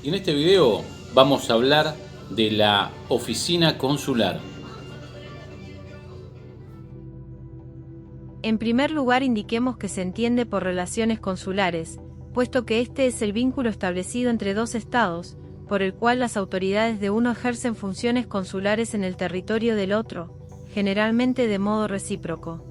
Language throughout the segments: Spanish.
y en este video vamos a hablar de la oficina consular. En primer lugar, indiquemos que se entiende por relaciones consulares, puesto que este es el vínculo establecido entre dos estados, por el cual las autoridades de uno ejercen funciones consulares en el territorio del otro, generalmente de modo recíproco.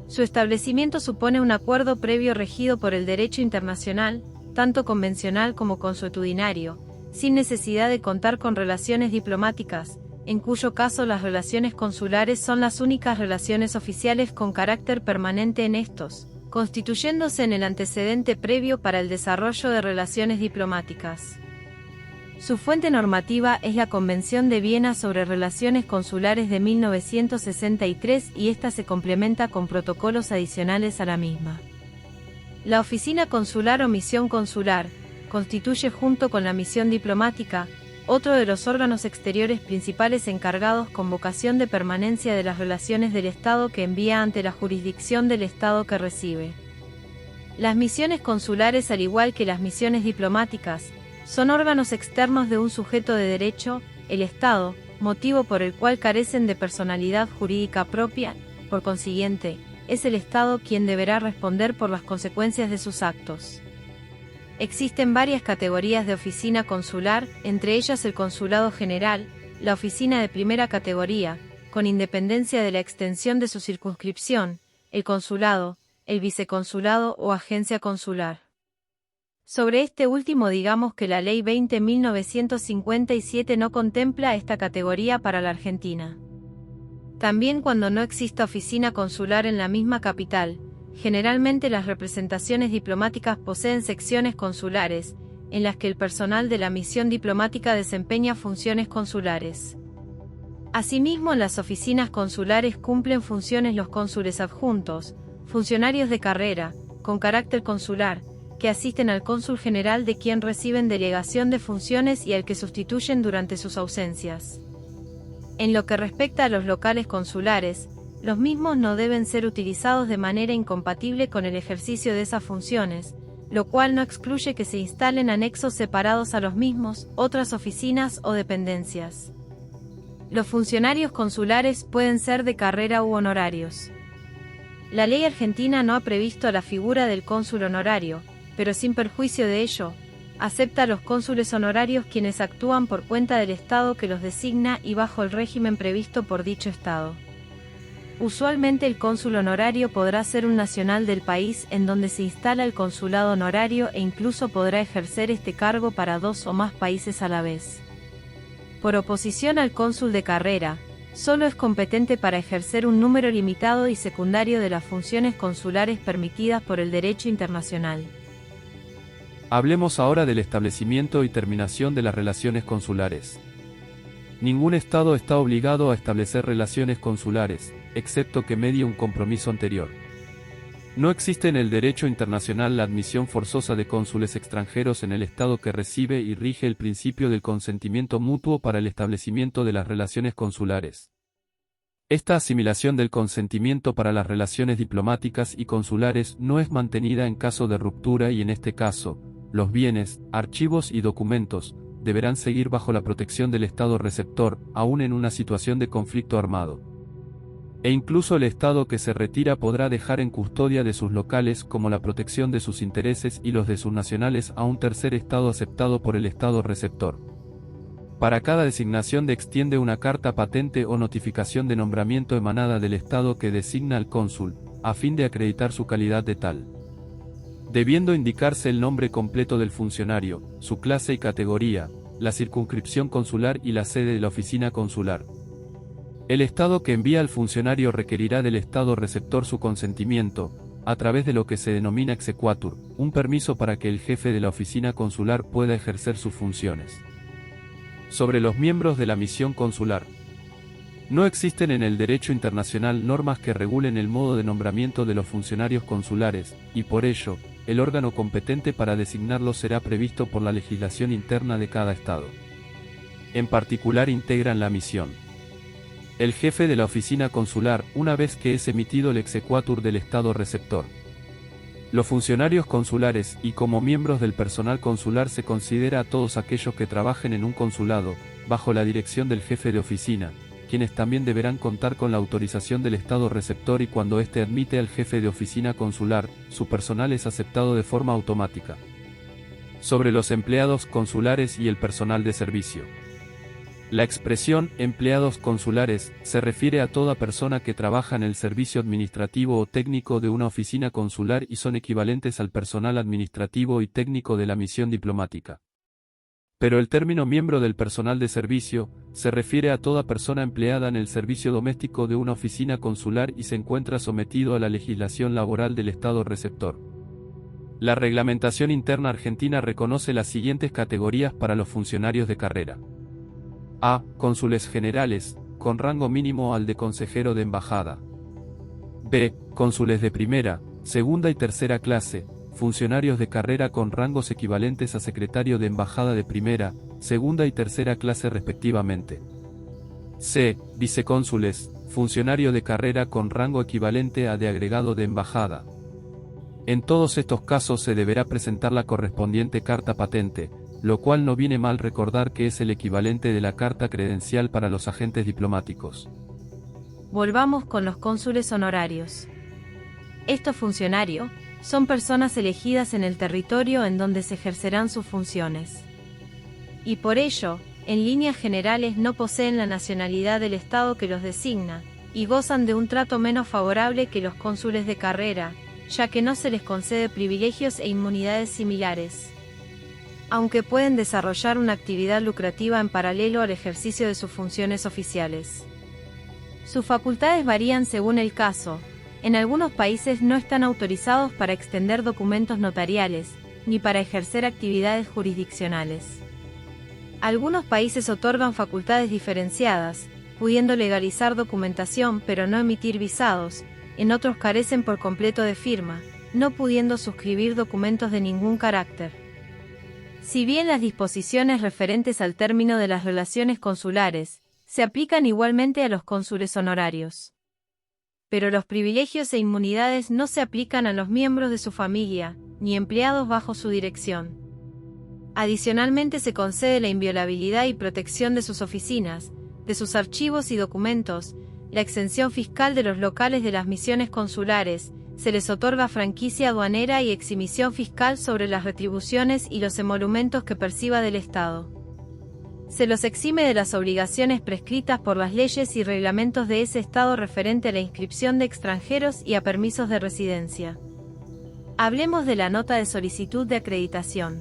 Su establecimiento supone un acuerdo previo regido por el derecho internacional, tanto convencional como consuetudinario, sin necesidad de contar con relaciones diplomáticas, en cuyo caso las relaciones consulares son las únicas relaciones oficiales con carácter permanente en estos, constituyéndose en el antecedente previo para el desarrollo de relaciones diplomáticas. Su fuente normativa es la Convención de Viena sobre Relaciones Consulares de 1963 y esta se complementa con protocolos adicionales a la misma. La oficina consular o misión consular constituye junto con la misión diplomática otro de los órganos exteriores principales encargados con vocación de permanencia de las relaciones del Estado que envía ante la jurisdicción del Estado que recibe. Las misiones consulares, al igual que las misiones diplomáticas, son órganos externos de un sujeto de derecho, el Estado, motivo por el cual carecen de personalidad jurídica propia. Por consiguiente, es el Estado quien deberá responder por las consecuencias de sus actos. Existen varias categorías de oficina consular, entre ellas el consulado general, la oficina de primera categoría, con independencia de la extensión de su circunscripción, el consulado, el viceconsulado o agencia consular. Sobre este último digamos que la Ley 20.957 no contempla esta categoría para la Argentina. También cuando no exista oficina consular en la misma capital, generalmente las representaciones diplomáticas poseen secciones consulares, en las que el personal de la misión diplomática desempeña funciones consulares. Asimismo, en las oficinas consulares cumplen funciones los cónsules adjuntos, funcionarios de carrera, con carácter consular, que asisten al cónsul general de quien reciben delegación de funciones y al que sustituyen durante sus ausencias. En lo que respecta a los locales consulares, los mismos no deben ser utilizados de manera incompatible con el ejercicio de esas funciones, lo cual no excluye que se instalen anexos separados a los mismos, otras oficinas o dependencias. Los funcionarios consulares pueden ser de carrera u honorarios. La ley argentina no ha previsto la figura del cónsul honorario, pero sin perjuicio de ello, acepta a los cónsules honorarios quienes actúan por cuenta del Estado que los designa y bajo el régimen previsto por dicho Estado. Usualmente el cónsul honorario podrá ser un nacional del país en donde se instala el consulado honorario e incluso podrá ejercer este cargo para 2 o más países a la vez. Por oposición al cónsul de carrera, solo es competente para ejercer un número limitado y secundario de las funciones consulares permitidas por el derecho internacional. Hablemos ahora del establecimiento y terminación de las relaciones consulares. Ningún Estado está obligado a establecer relaciones consulares, excepto que medie un compromiso anterior. No existe en el derecho internacional la admisión forzosa de cónsules extranjeros en el Estado que recibe y rige el principio del consentimiento mutuo para el establecimiento de las relaciones consulares. Esta asimilación del consentimiento para las relaciones diplomáticas y consulares no es mantenida en caso de ruptura y en este caso, los bienes, archivos y documentos deberán seguir bajo la protección del Estado receptor, aún en una situación de conflicto armado. E incluso el Estado que se retira podrá dejar en custodia de sus locales como la protección de sus intereses y los de sus nacionales a un tercer Estado aceptado por el Estado receptor. Para cada designación extiende una carta patente o notificación de nombramiento emanada del Estado que designa al cónsul, a fin de acreditar su calidad de tal. Debiendo indicarse el nombre completo del funcionario, su clase y categoría, la circunscripción consular y la sede de la oficina consular. El Estado que envía al funcionario requerirá del Estado receptor su consentimiento, a través de lo que se denomina exequatur, un permiso para que el jefe de la oficina consular pueda ejercer sus funciones. Sobre los miembros de la misión consular. No existen en el derecho internacional normas que regulen el modo de nombramiento de los funcionarios consulares, y por ello, el órgano competente para designarlos será previsto por la legislación interna de cada Estado. En particular integran la misión el jefe de la oficina consular, una vez que es emitido el exequatur del Estado receptor. Los funcionarios consulares y como miembros del personal consular se considera a todos aquellos que trabajen en un consulado, bajo la dirección del jefe de oficina, quienes también deberán contar con la autorización del Estado receptor y cuando éste admite al jefe de oficina consular, su personal es aceptado de forma automática. Sobre los empleados consulares y el personal de servicio. La expresión empleados consulares se refiere a toda persona que trabaja en el servicio administrativo o técnico de una oficina consular y son equivalentes al personal administrativo y técnico de la misión diplomática. Pero el término miembro del personal de servicio se refiere a toda persona empleada en el servicio doméstico de una oficina consular y se encuentra sometido a la legislación laboral del Estado receptor. La reglamentación interna argentina reconoce las siguientes categorías para los funcionarios de carrera. A. Cónsules generales, con rango mínimo al de consejero de embajada. B. Cónsules de primera, segunda y tercera clase, funcionarios de carrera con rangos equivalentes a secretario de embajada de primera, segunda y tercera clase respectivamente. C. Vicecónsules, funcionario de carrera con rango equivalente a de agregado de embajada. En todos estos casos se deberá presentar la correspondiente carta patente, lo cual no viene mal recordar que es el equivalente de la carta credencial para los agentes diplomáticos. Volvamos con los cónsules honorarios. Estos funcionarios son personas elegidas en el territorio en donde se ejercerán sus funciones. Y por ello, en líneas generales no poseen la nacionalidad del Estado que los designa, y gozan de un trato menos favorable que los cónsules de carrera, ya que no se les concede privilegios e inmunidades similares. Aunque pueden desarrollar una actividad lucrativa en paralelo al ejercicio de sus funciones oficiales. Sus facultades varían según el caso. En algunos países no están autorizados para extender documentos notariales, ni para ejercer actividades jurisdiccionales. Algunos países otorgan facultades diferenciadas, pudiendo legalizar documentación pero no emitir visados, en otros carecen por completo de firma, no pudiendo suscribir documentos de ningún carácter. Si bien las disposiciones referentes al término de las relaciones consulares se aplican igualmente a los cónsules honorarios, pero los privilegios e inmunidades no se aplican a los miembros de su familia, ni empleados bajo su dirección. Adicionalmente se concede la inviolabilidad y protección de sus oficinas, de sus archivos y documentos, la exención fiscal de los locales de las misiones consulares, se les otorga franquicia aduanera y exhibición fiscal sobre las retribuciones y los emolumentos que perciba del Estado. Se los exime de las obligaciones prescritas por las leyes y reglamentos de ese Estado referente a la inscripción de extranjeros y a permisos de residencia. Hablemos de la nota de solicitud de acreditación.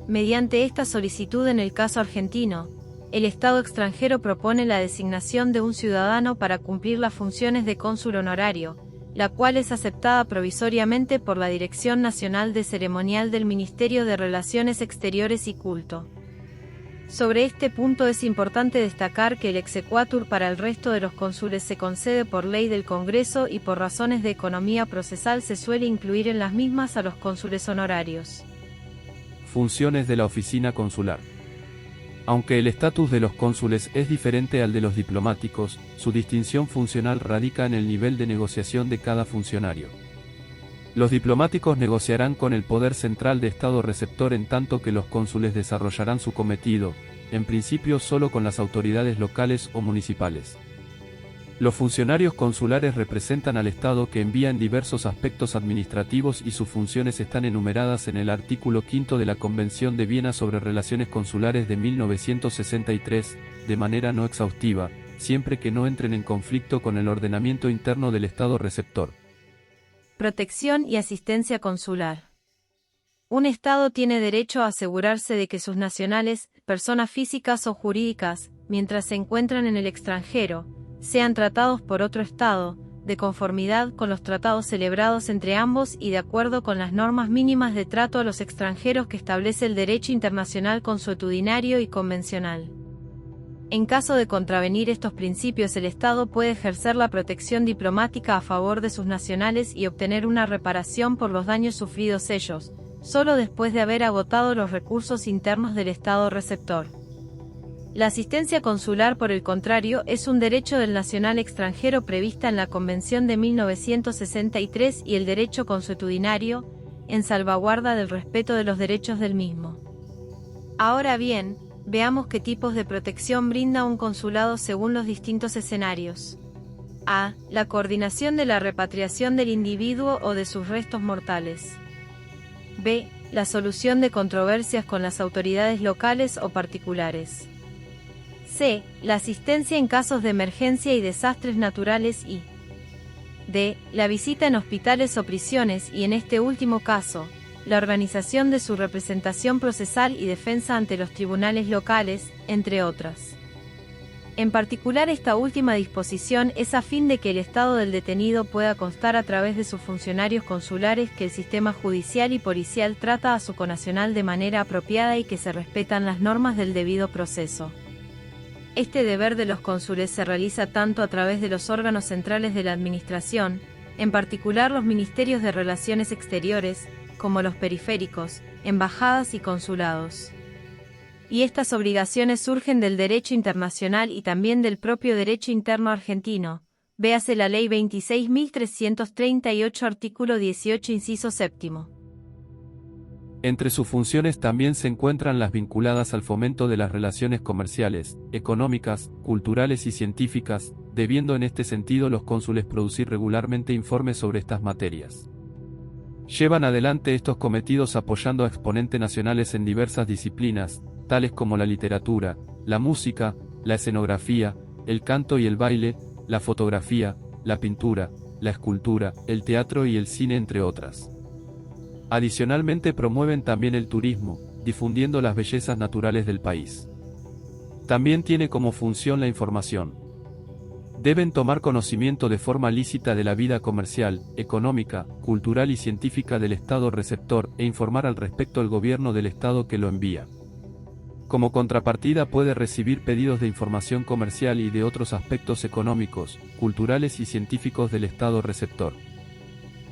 Mediante esta solicitud en el caso argentino, el Estado extranjero propone la designación de un ciudadano para cumplir las funciones de cónsul honorario, la cual es aceptada provisoriamente por la Dirección Nacional de Ceremonial del Ministerio de Relaciones Exteriores y Culto. Sobre este punto es importante destacar que el exequatur para el resto de los cónsules se concede por ley del Congreso y por razones de economía procesal se suele incluir en las mismas a los cónsules honorarios. Funciones de la oficina consular. Aunque el estatus de los cónsules es diferente al de los diplomáticos, su distinción funcional radica en el nivel de negociación de cada funcionario. Los diplomáticos negociarán con el poder central de Estado receptor en tanto que los cónsules desarrollarán su cometido, en principio solo con las autoridades locales o municipales. Los funcionarios consulares representan al Estado que envía en diversos aspectos administrativos y sus funciones están enumeradas en el artículo 5 de la Convención de Viena sobre Relaciones Consulares de 1963, de manera no exhaustiva, siempre que no entren en conflicto con el ordenamiento interno del Estado receptor. Protección y asistencia consular. Un Estado tiene derecho a asegurarse de que sus nacionales, personas físicas o jurídicas, mientras se encuentran en el extranjero, sean tratados por otro Estado, de conformidad con los tratados celebrados entre ambos y de acuerdo con las normas mínimas de trato a los extranjeros que establece el derecho internacional consuetudinario y convencional. En caso de contravenir estos principios, el Estado puede ejercer la protección diplomática a favor de sus nacionales y obtener una reparación por los daños sufridos ellos, solo después de haber agotado los recursos internos del Estado receptor. La asistencia consular, por el contrario, es un derecho del nacional extranjero prevista en la Convención de 1963 y el derecho consuetudinario, en salvaguarda del respeto de los derechos del mismo. Ahora bien, veamos qué tipos de protección brinda un consulado según los distintos escenarios. A. La coordinación de la repatriación del individuo o de sus restos mortales. B. La solución de controversias con las autoridades locales o particulares. C. La asistencia en casos de emergencia y desastres naturales y D. La visita en hospitales o prisiones y, en este último caso, la organización de su representación procesal y defensa ante los tribunales locales, entre otras. En particular, esta última disposición es a fin de que el estado del detenido pueda constar a través de sus funcionarios consulares que el sistema judicial y policial trata a su connacional de manera apropiada y que se respetan las normas del debido proceso. Este deber de los cónsules se realiza tanto a través de los órganos centrales de la administración, en particular los ministerios de Relaciones Exteriores, como los periféricos, embajadas y consulados. Y estas obligaciones surgen del derecho internacional y también del propio derecho interno argentino. Véase la Ley 26.338, artículo 18, inciso séptimo. Entre sus funciones también se encuentran las vinculadas al fomento de las relaciones comerciales, económicas, culturales y científicas, debiendo en este sentido los cónsules producir regularmente informes sobre estas materias. Llevan adelante estos cometidos apoyando a exponentes nacionales en diversas disciplinas, tales como la literatura, la música, la escenografía, el canto y el baile, la fotografía, la pintura, la escultura, el teatro y el cine, entre otras. Adicionalmente promueven también el turismo, difundiendo las bellezas naturales del país. También tiene como función la información. Deben tomar conocimiento de forma lícita de la vida comercial, económica, cultural y científica del Estado receptor e informar al respecto al gobierno del Estado que lo envía. Como contrapartida puede recibir pedidos de información comercial y de otros aspectos económicos, culturales y científicos del Estado receptor,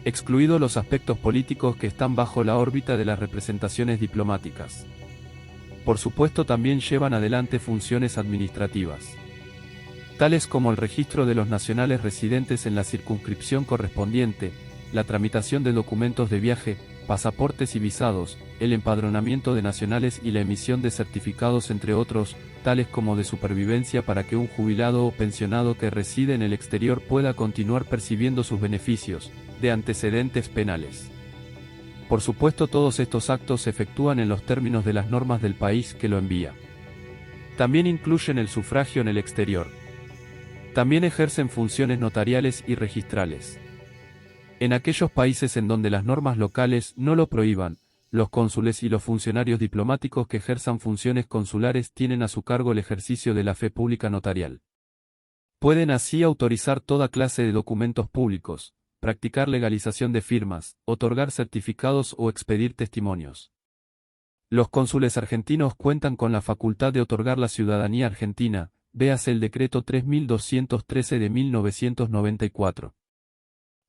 excluidos los aspectos políticos que están bajo la órbita de las representaciones diplomáticas. Por supuesto, también llevan adelante funciones administrativas, tales como el registro de los nacionales residentes en la circunscripción correspondiente, la tramitación de documentos de viaje, pasaportes y visados, el empadronamiento de nacionales y la emisión de certificados, entre otros, tales como de supervivencia para que un jubilado o pensionado que reside en el exterior pueda continuar percibiendo sus beneficios, de antecedentes penales. Por supuesto, todos estos actos se efectúan en los términos de las normas del país que lo envía. También incluyen el sufragio en el exterior. También ejercen funciones notariales y registrales. En aquellos países en donde las normas locales no lo prohíban, los cónsules y los funcionarios diplomáticos que ejerzan funciones consulares tienen a su cargo el ejercicio de la fe pública notarial. Pueden así autorizar toda clase de documentos públicos, practicar legalización de firmas, otorgar certificados o expedir testimonios. Los cónsules argentinos cuentan con la facultad de otorgar la ciudadanía argentina, véase el decreto 3213 de 1994.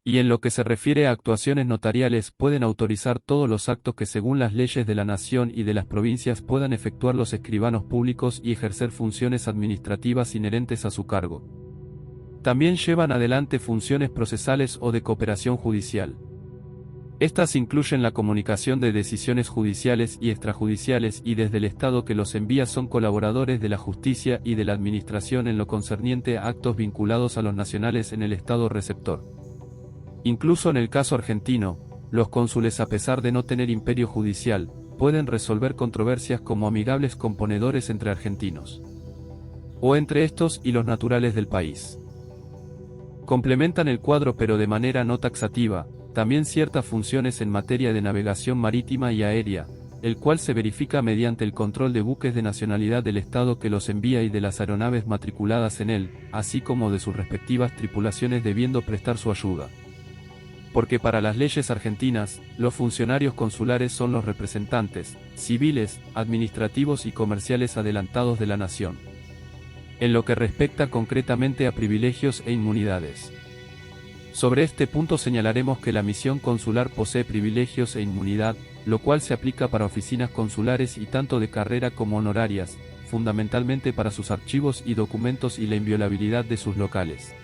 Y en lo que se refiere a actuaciones notariales, pueden autorizar todos los actos que según las leyes de la nación y de las provincias puedan efectuar los escribanos públicos y ejercer funciones administrativas inherentes a su cargo. También llevan adelante funciones procesales o de cooperación judicial. Estas incluyen la comunicación de decisiones judiciales y extrajudiciales y desde el Estado que los envía son colaboradores de la justicia y de la administración en lo concerniente a actos vinculados a los nacionales en el Estado receptor. Incluso en el caso argentino, los cónsules, a pesar de no tener imperio judicial, pueden resolver controversias como amigables componedores entre argentinos, o entre estos y los naturales del país. Complementan el cuadro, pero de manera no taxativa, también ciertas funciones en materia de navegación marítima y aérea, el cual se verifica mediante el control de buques de nacionalidad del Estado que los envía y de las aeronaves matriculadas en él, así como de sus respectivas tripulaciones debiendo prestar su ayuda. Porque para las leyes argentinas, los funcionarios consulares son los representantes, civiles, administrativos y comerciales adelantados de la nación. En lo que respecta concretamente a privilegios e inmunidades. Sobre este punto señalaremos que la misión consular posee privilegios e inmunidad, lo cual se aplica para oficinas consulares y tanto de carrera como honorarias, fundamentalmente para sus archivos y documentos y la inviolabilidad de sus locales.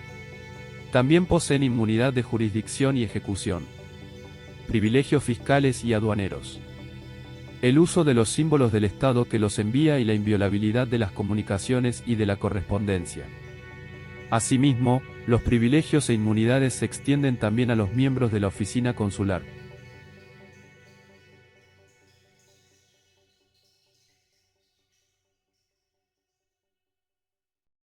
También poseen inmunidad de jurisdicción y ejecución, privilegios fiscales y aduaneros, el uso de los símbolos del Estado que los envía y la inviolabilidad de las comunicaciones y de la correspondencia. Asimismo, los privilegios e inmunidades se extienden también a los miembros de la oficina consular.